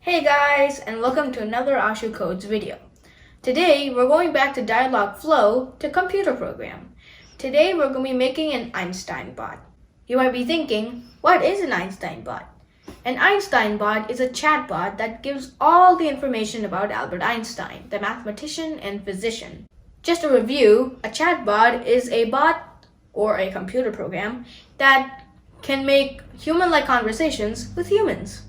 Hey guys, and welcome to another Ashu Codes video. Today we're going back to DialogFlow to computer program. Today we're going to be making an Einstein bot. You might be thinking, what is an Einstein bot? An Einstein bot is a chatbot that gives all the information about Albert Einstein, the mathematician and physician. Just a review, a chatbot is a bot or a computer program that can make human-like conversations with humans.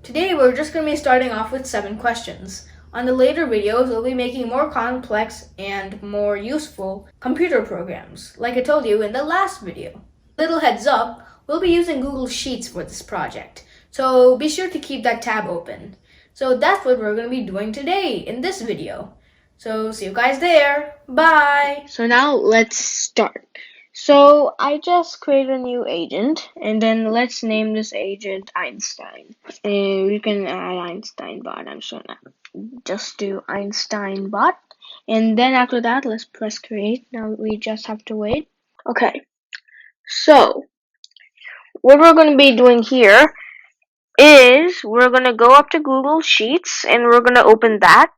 Today we're just going to be starting off with 7 questions. On the later videos, we'll be making more complex and more useful computer programs, like I told you in the last video. Little heads up, we'll be using Google Sheets for this project, so be sure to keep that tab open. So that's what we're going to be doing today in this video. So see you guys there. Bye! So now let's start. So I just created a new agent, and then let's name this agent Einstein. And we can add Einstein bot. I'm just gonna just do Einstein bot, and then after that, let's press create. Now we just have to wait. Okay. So what we're gonna be doing here is we're gonna go up to Google Sheets, and we're gonna open that.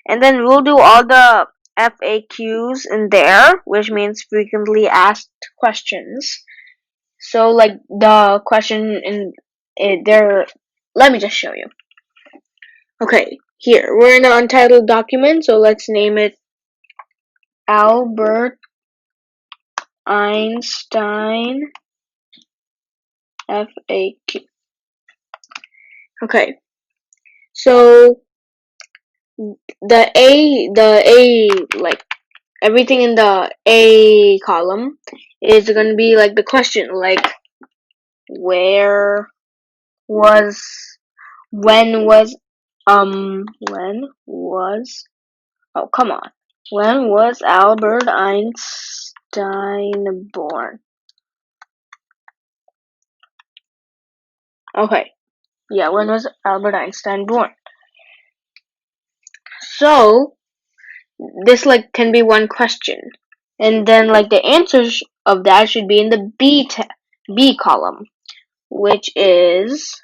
And then we'll do all the FAQs in there, which means frequently asked questions. So like the question in there, let me just show you. Okay, here, we're in an untitled document, so let's name it Albert Einstein FAQ. Okay, so like everything in the A column is going to be like the question, like when was when was Albert Einstein born? Okay, yeah, when was Albert Einstein born? So this like can be one question, and then like the answers of that should be in the B column, which is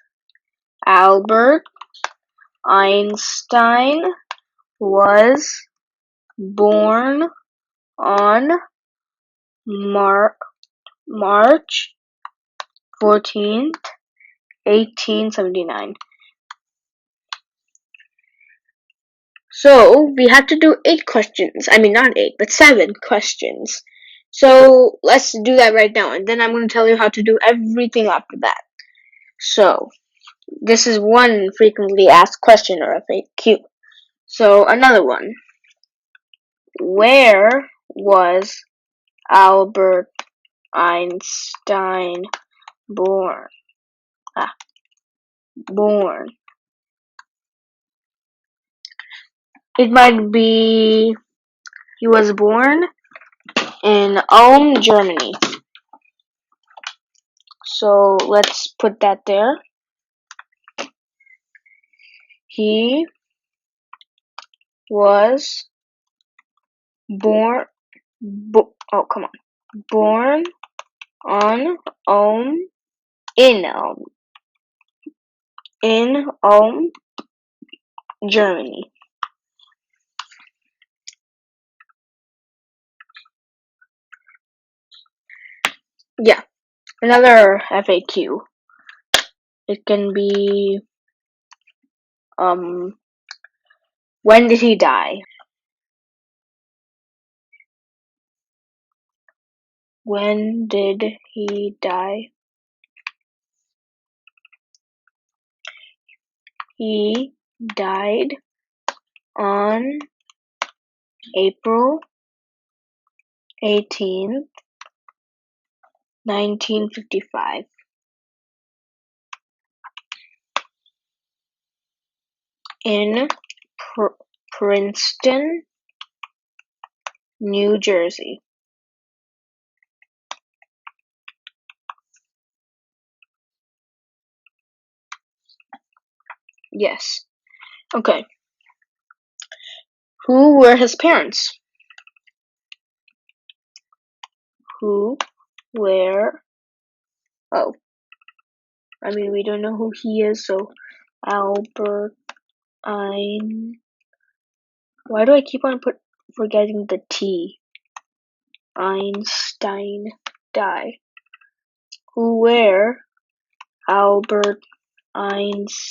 Albert Einstein was born on March 14th, 1879. So we have to do 8 questions. I mean, not 8, but 7 questions. So let's do that right now, and then I'm going to tell you how to do everything after that. So this is one frequently asked question, or FAQ. So another one. Where was Albert Einstein born? Born. It might be he was born in Ulm, Germany. So let's put that there. He was born. Born on Ulm in Ulm, Germany. Yeah, another FAQ. It can be when did he die? When did he die? He died on April 18th, 1955. In Princeton, New Jersey. Yes. Okay. Who were his parents? Who were... Oh. I mean, we don't know who he is, so Albert Why do I keep on forgetting the T? Einstein died. Who were Albert Einstein's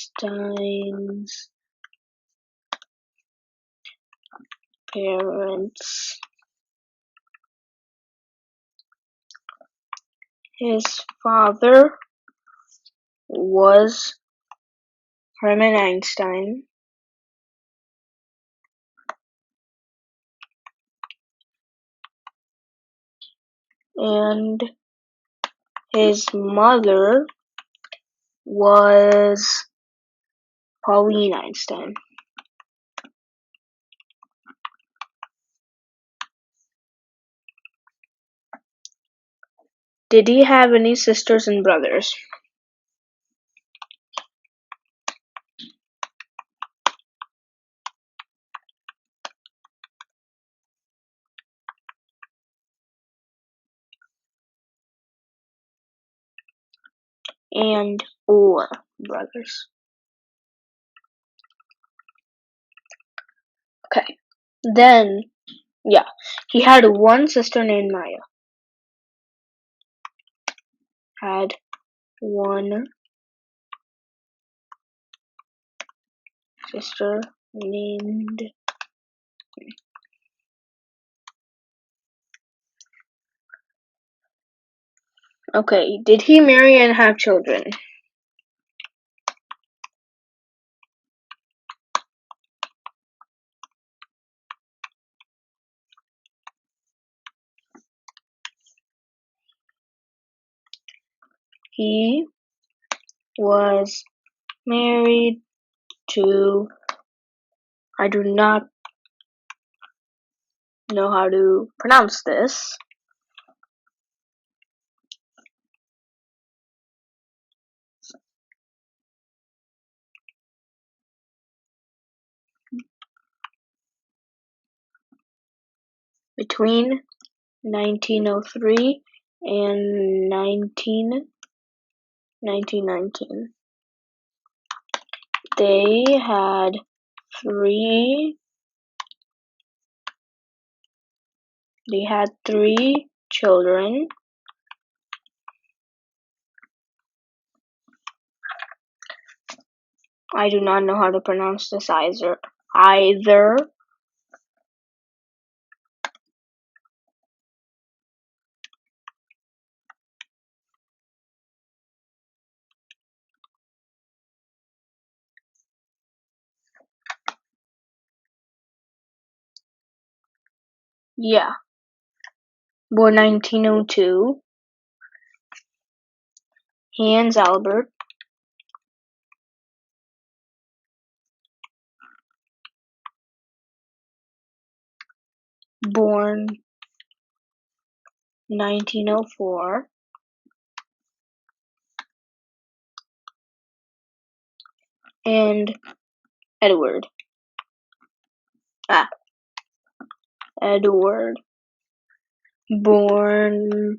parents? His father was Hermann Einstein, and his mother was Pauline Einstein. Did he have any sisters and brothers? And or brothers. Okay. Then, yeah, he had one sister named Maya. Had one sister named. Okay, did he marry and have children? He was married to. I do not know how to pronounce this. Between 1903 and 1919. They had three children. I do not know how to pronounce this either. Yeah. Born 1902. Hans Albert. Born 1904. And Edward. Edward. Born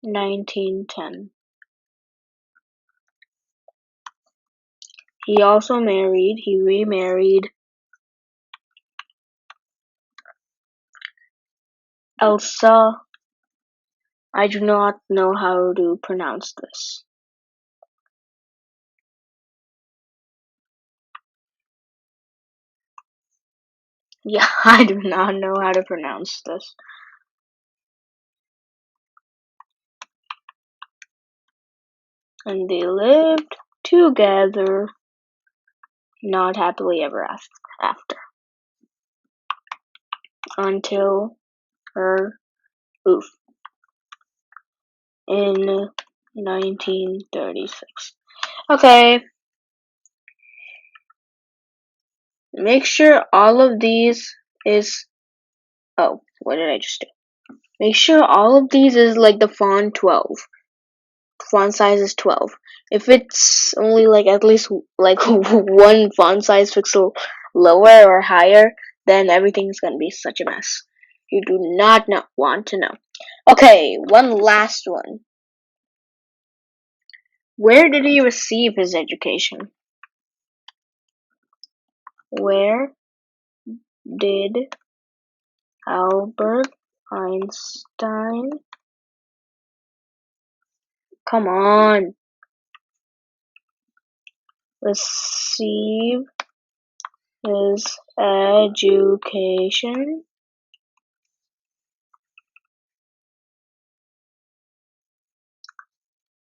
1910. He remarried Elsa. I do not know how to pronounce this. Yeah, I do not know how to pronounce this. And they lived together, not happily ever after. Until in 1936. Okay. Make sure all of these is. Oh, what did I just do? Make sure all of these is like the font 12. Font size is 12. If it's only like at least like one font size pixel lower or higher, then everything's gonna be such a mess. You do not want to know. Okay, one last one. Where did he receive his education? Where did Albert Einstein, come on, receive his education?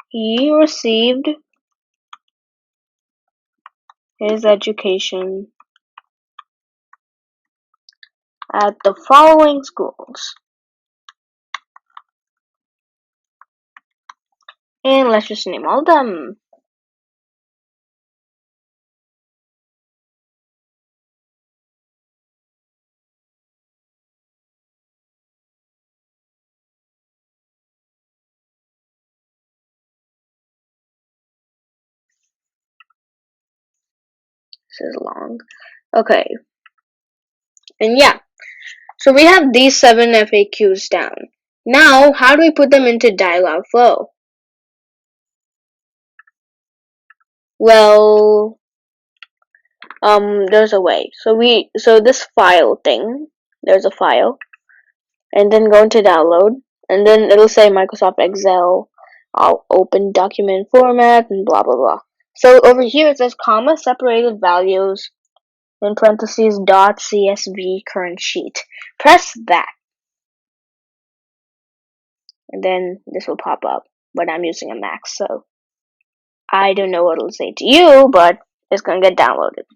He received his education at the following schools. And let's just name all of them. This is long. Okay. And yeah, so we have these 7 FAQs down. Now, how do we put them into DialogFlow? Well, there's a way. So this file thing, there's a file, and then go into download, and then it'll say Microsoft Excel, I'll open document format, and blah blah blah. So over here it says comma separated values, in parentheses .csv current sheet. Press that, and then this will pop up. But I'm using a Mac, so I don't know what it'll say to you, but it's gonna get downloaded.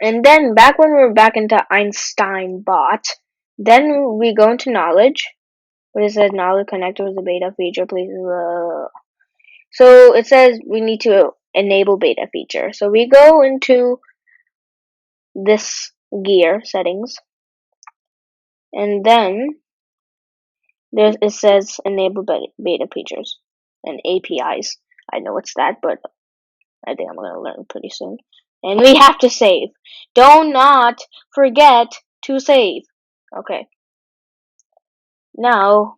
And then back when we're back into Einstein BOT, then we go into knowledge. What is it? Knowledge connector with the beta feature, please. So it says we need to enable beta feature. So we go into this gear settings, and then it says enable beta features and APIs. I know what's that, but I think I'm gonna learn pretty soon. And we have to save. Do not forget to save. Okay. Now,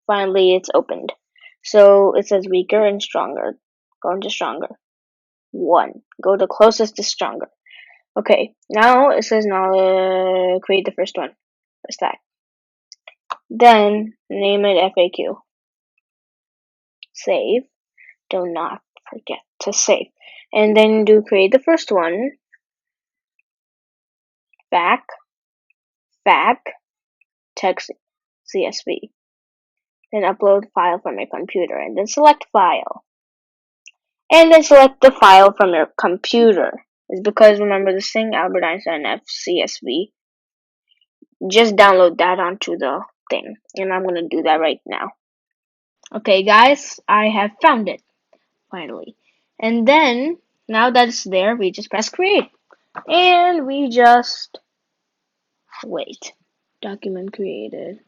finally, it's opened. So it says weaker and stronger. Go into stronger. 1. Go the closest to stronger. Okay, now it says now create the first one. What's that? Then name it FAQ. Save. Do not forget to save. And then do create the first one. Back. Text CSV. Then upload file from your computer and then select file. And then select the file from your computer. It's because remember this thing, Albert Einstein CSV. Just download that onto the thing. And I'm gonna do that right now. Okay guys, I have found it. Finally. And then, now that it's there, we just press create. And we just wait. Document created.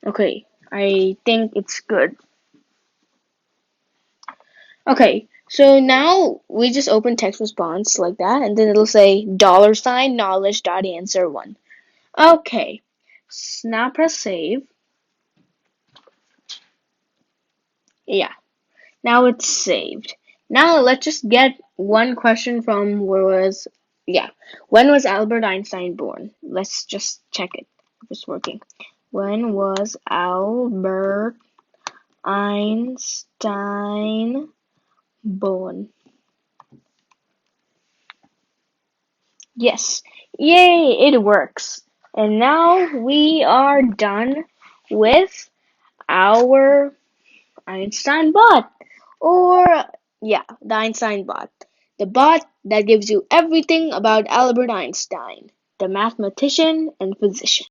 Okay, I think it's good. Okay, so now we just open text response like that, and then it'll say $knowledge.answer1. Okay, so now press save. Yeah, now it's saved. Now let's just get one question from when was Albert Einstein born? Let's just check it if it's working. When was Albert Einstein born? Yes. Yay, it works. And now we are done with our Einstein bot. Or, yeah, the Einstein bot. The bot that gives you everything about Albert Einstein, the mathematician and physician.